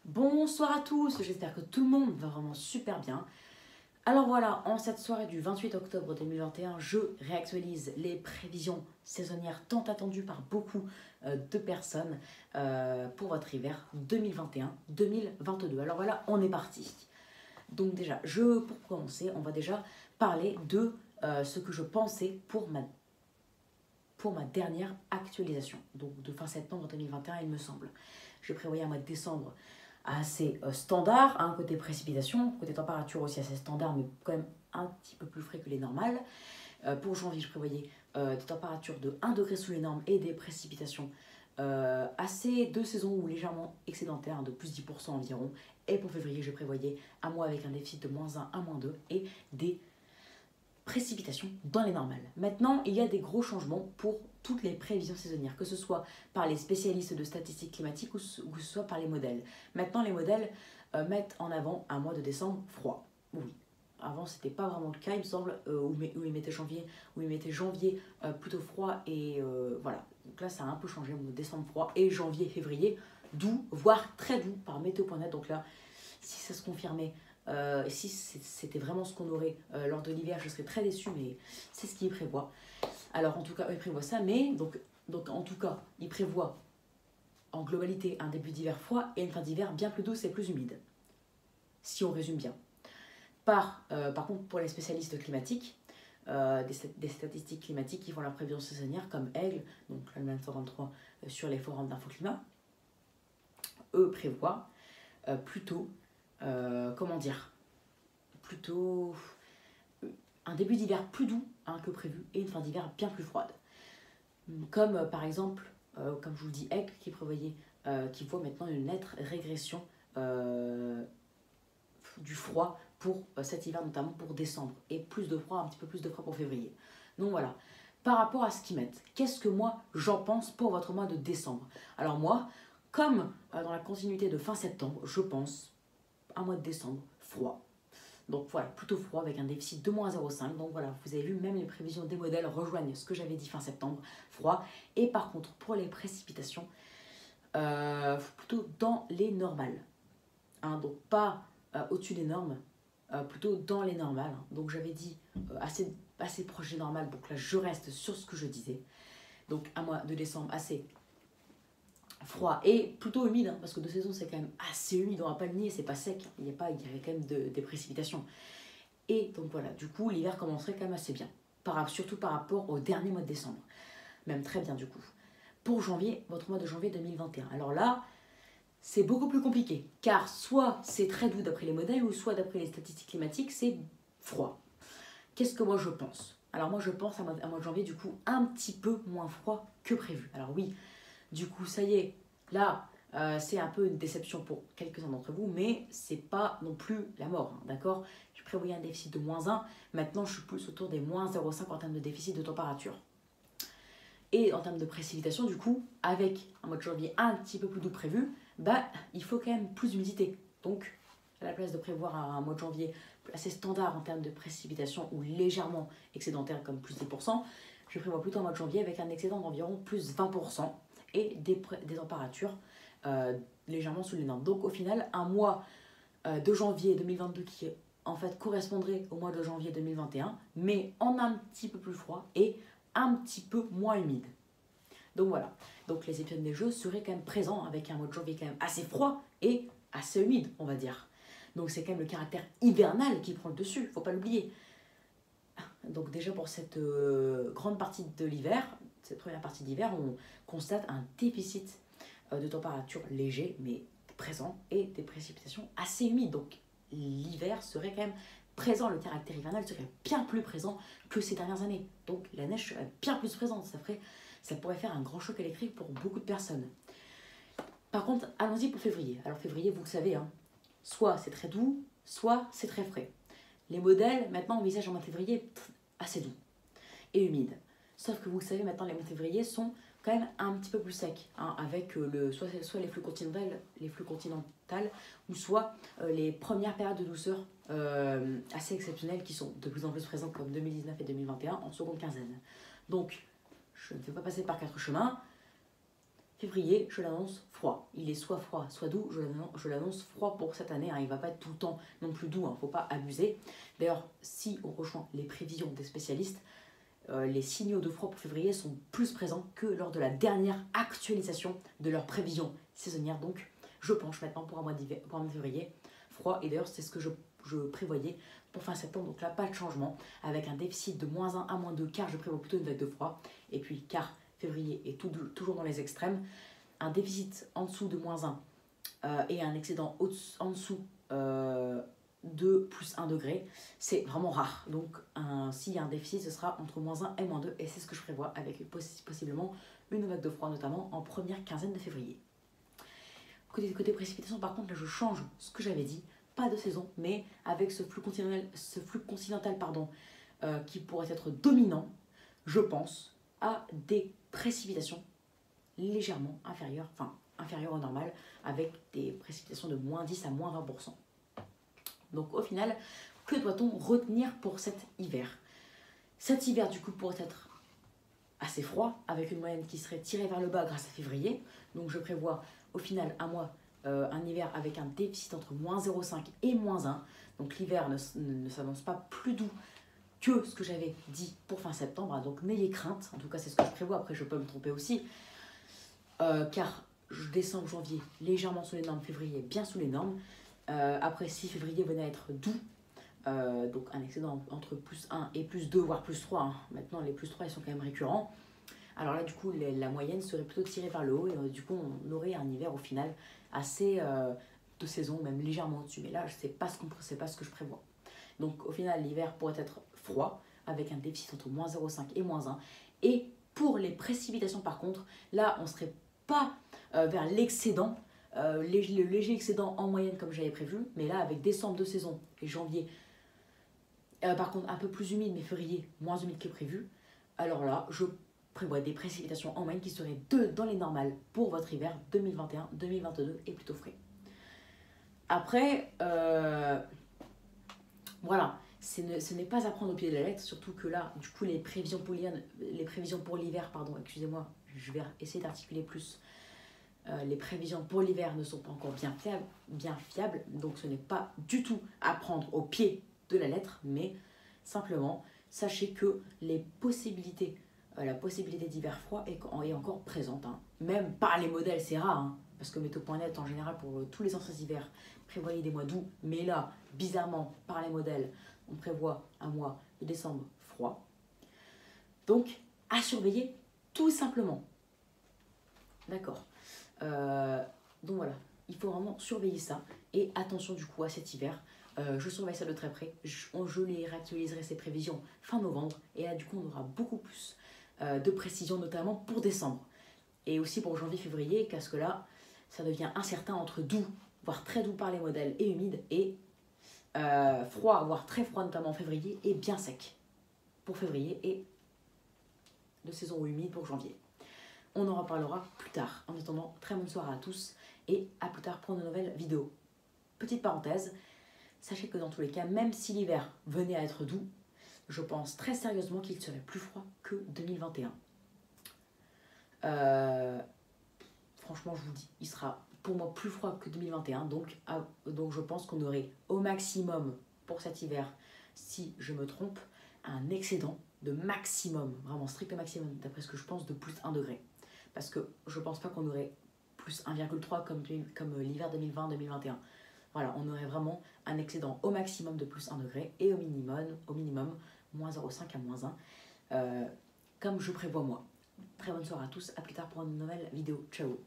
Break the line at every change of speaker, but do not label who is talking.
Bonsoir à tous, j'espère que tout le monde va vraiment super bien. Alors voilà, en cette soirée du 28 octobre 2021, je réactualise les prévisions saisonnières tant attendues par beaucoup de personnes pour votre hiver 2021-2022. Alors voilà, on est parti. Donc déjà, pour commencer, on va déjà parler de ce que je pensais pour ma dernière actualisation, donc de fin septembre 2021 il me semble. Je prévoyais un mois de décembre assez standard, hein, côté précipitation, côté température aussi assez standard, mais quand même un petit peu plus frais que les normales. Pour janvier, je prévoyais des températures de 1 degré sous les normes et des précipitations assez de saison ou légèrement excédentaires, de plus 10% environ. Et pour février, je prévoyais un mois avec un déficit de -1 à -2 et des précipitations dans les normales. Maintenant, il y a des gros changements pour toutes les prévisions saisonnières, que ce soit par les spécialistes de statistiques climatiques ou que ce soit par les modèles. Maintenant, les modèles mettent en avant un mois de décembre froid. Oui. Avant, c'était pas vraiment le cas, il me semble, où ils mettaient janvier plutôt froid et voilà. Donc là, ça a un peu changé, décembre froid et janvier, février, doux, voire très doux par météo.net. Donc là, si ça se confirmait, si c'était vraiment ce qu'on aurait lors de l'hiver, je serais très déçue, mais c'est ce qu'il prévoit. Alors en tout cas, il prévoit ça, mais donc en tout cas, il prévoit en globalité un début d'hiver froid et une fin d'hiver bien plus douce et plus humide, si on résume bien. Par contre, pour les spécialistes climatiques, des statistiques climatiques qui font leur prévision saisonnière, comme Aigle, donc l'Allemagne 123 sur les forums d'infoclimat, eux prévoient plutôt plutôt un début d'hiver plus doux hein, que prévu et une fin d'hiver bien plus froide. Comme par exemple, comme je vous le dis, Eck qui voit maintenant une nette régression du froid pour cet hiver, notamment pour décembre, et plus de froid, un petit peu plus de froid pour février. Donc voilà, par rapport à ce qu'ils mettent, qu'est-ce que moi j'en pense pour votre mois de décembre? Alors moi, comme dans la continuité de fin septembre, je pense un mois de décembre froid. Donc voilà, plutôt froid avec un déficit de -0,5. Donc voilà, vous avez vu, même les prévisions des modèles rejoignent ce que j'avais dit fin septembre, froid. Et par contre, pour les précipitations, plutôt dans les normales. Hein, donc pas au-dessus des normes, plutôt dans les normales. Hein. Donc j'avais dit assez proche des normales, donc là je reste sur ce que je disais. Donc un mois de décembre assez froid et plutôt humide, hein, parce que de saison c'est quand même assez humide, on va pas le nier, c'est pas sec, il y a quand même des précipitations. Et donc voilà, du coup l'hiver commencerait quand même assez bien, surtout par rapport au dernier mois de décembre, même très bien du coup. Pour janvier, votre mois de janvier 2021, alors là, c'est beaucoup plus compliqué, car soit c'est très doux d'après les modèles, ou soit d'après les statistiques climatiques, c'est froid. Qu'est-ce que moi je pense? Alors moi je pense à un mois de janvier du coup un petit peu moins froid que prévu. Alors oui, du coup, ça y est, là, c'est un peu une déception pour quelques-uns d'entre vous, mais c'est pas non plus la mort, hein, d'accord? Je prévoyais un déficit de -1, maintenant je suis plus autour des -0,5 en termes de déficit de température. Et en termes de précipitation, du coup, avec un mois de janvier un petit peu plus doux prévu, bah, il faut quand même plus d'humidité. Donc, à la place de prévoir un mois de janvier assez standard en termes de précipitation ou légèrement excédentaire comme plus 10%, je prévois plutôt un mois de janvier avec un excédent d'environ plus 20% et des températures légèrement sous les normes. Donc au final, un mois de janvier 2022 qui en fait correspondrait au mois de janvier 2021, mais en un petit peu plus froid et un petit peu moins humide. Donc voilà, donc les épisodes des jeux seraient quand même présents avec un mois de janvier quand même assez froid et assez humide, on va dire. Donc c'est quand même le caractère hivernal qui prend le dessus, faut pas l'oublier. Donc déjà pour cette grande partie de l'hiver, cette première partie d'hiver, on constate un déficit de température léger mais présent et des précipitations assez humides. Donc l'hiver serait quand même présent, le caractère hivernal serait bien plus présent que ces dernières années. Donc la neige serait bien plus présente, ça pourrait faire un grand choc électrique pour beaucoup de personnes. Par contre, allons-y pour février. Alors février, vous le savez, hein, soit c'est très doux, soit c'est très frais. Les modèles, maintenant, envisagent un mois de février assez doux et humide. Sauf que vous le savez, maintenant, les mois de février sont quand même un petit peu plus secs, hein, avec soit les flux continentales, ou soit les premières périodes de douceur assez exceptionnelles qui sont de plus en plus présentes, comme 2019 et 2021, en seconde quinzaine. Donc, je ne vais pas passer par quatre chemins. Février, je l'annonce froid. Il est soit froid, soit doux. Je l'annonce froid pour cette année. Hein. Il ne va pas être tout le temps non plus doux. Il ne faut pas abuser. D'ailleurs, si on rejoint les prévisions des spécialistes, les signaux de froid pour février sont plus présents que lors de la dernière actualisation de leurs prévisions saisonnières. Donc, je penche maintenant pour un mois de février froid. Et d'ailleurs, c'est ce que je prévoyais pour fin septembre. Donc là, pas de changement. Avec un déficit de -1 à -2, car je prévois plutôt une vague de froid. Et puis, car février est toujours dans les extrêmes, un déficit en dessous de -1 et un excédent en dessous de +1 degré, c'est vraiment rare. Donc s'il y a un déficit, ce sera entre -1 et -2 et c'est ce que je prévois avec possiblement une vague de froid, notamment en première quinzaine de février. Côté précipitation, par contre, là je change ce que j'avais dit, pas de saison, mais avec ce flux continental qui pourrait être dominant, je pense à des précipitations légèrement inférieures au normal, avec des précipitations de -10 à -20%. Donc au final, que doit-on retenir pour cet hiver? Cet hiver, du coup, pourrait être assez froid, avec une moyenne qui serait tirée vers le bas grâce à février. Donc je prévois au final un hiver avec un déficit entre -0,5 et -1. Donc l'hiver ne s'annonce pas plus doux que ce que j'avais dit pour fin septembre. Donc n'ayez crainte, en tout cas c'est ce que je prévois, après je peux me tromper aussi. Car décembre, janvier, légèrement sous les normes, février, bien sous les normes. Après, si février venait à être doux, donc un excédent entre +1 et +2, voire +3, hein. Maintenant les +3 ils sont quand même récurrents, alors là du coup la moyenne serait plutôt tirée vers le haut et du coup on aurait un hiver au final assez de saison, même légèrement au-dessus, mais là c'est pas ce que je prévois. Donc au final l'hiver pourrait être froid, avec un déficit entre -0,5 et -1, et pour les précipitations par contre, là on serait pas vers l'excédent, le léger excédent en moyenne comme j'avais prévu, mais là avec décembre de saison et janvier, par contre un peu plus humide, mais février moins humide que prévu, alors là je prévois des précipitations en moyenne qui seraient dans les normales pour votre hiver 2021-2022 et plutôt frais. Après, voilà, ce n'est pas à prendre au pied de la lettre, surtout que là, du coup, les prévisions pour l'hiver, excusez-moi, je vais essayer d'articuler plus. Les prévisions pour l'hiver ne sont pas encore bien fiables, donc ce n'est pas du tout à prendre au pied de la lettre, mais simplement, sachez que la possibilité d'hiver froid est encore présente. Hein. Même par les modèles, c'est rare, hein, parce que Météo.net, en général, pour tous les anciens hivers, prévoyait des mois d'août, mais là, bizarrement, par les modèles, on prévoit un mois de décembre froid. Donc, à surveiller tout simplement. D'accord. Donc voilà, il faut vraiment surveiller ça. Et attention du coup à cet hiver. Je surveille ça de très près. Je les réactualiserai ces prévisions fin novembre. Et là du coup on aura beaucoup plus de précision, notamment pour décembre. Et aussi pour janvier-février, parce que là, ça devient incertain entre doux, voire très doux par les modèles, et humide, et froid, voire très froid, notamment en février, et bien sec pour février, et de saison humide pour janvier. On en reparlera plus tard. En attendant, très bonne soirée à tous, et à plus tard pour de nouvelles vidéos. Petite parenthèse, sachez que dans tous les cas, même si l'hiver venait à être doux, je pense très sérieusement qu'il serait plus froid que 2021. Franchement, je vous dis, il sera pour moi plus froid que 2021. Donc je pense qu'on aurait au maximum pour cet hiver, si je me trompe, un excédent de maximum, vraiment strict maximum, d'après ce que je pense, de +1 degré. Parce que je pense pas qu'on aurait +1,3 comme l'hiver 2020-2021. Voilà, on aurait vraiment un excédent au maximum de +1 degré et au minimum -0,5 à -1, comme je prévois moi. Très bonne soirée à tous, à plus tard pour une nouvelle vidéo. Ciao.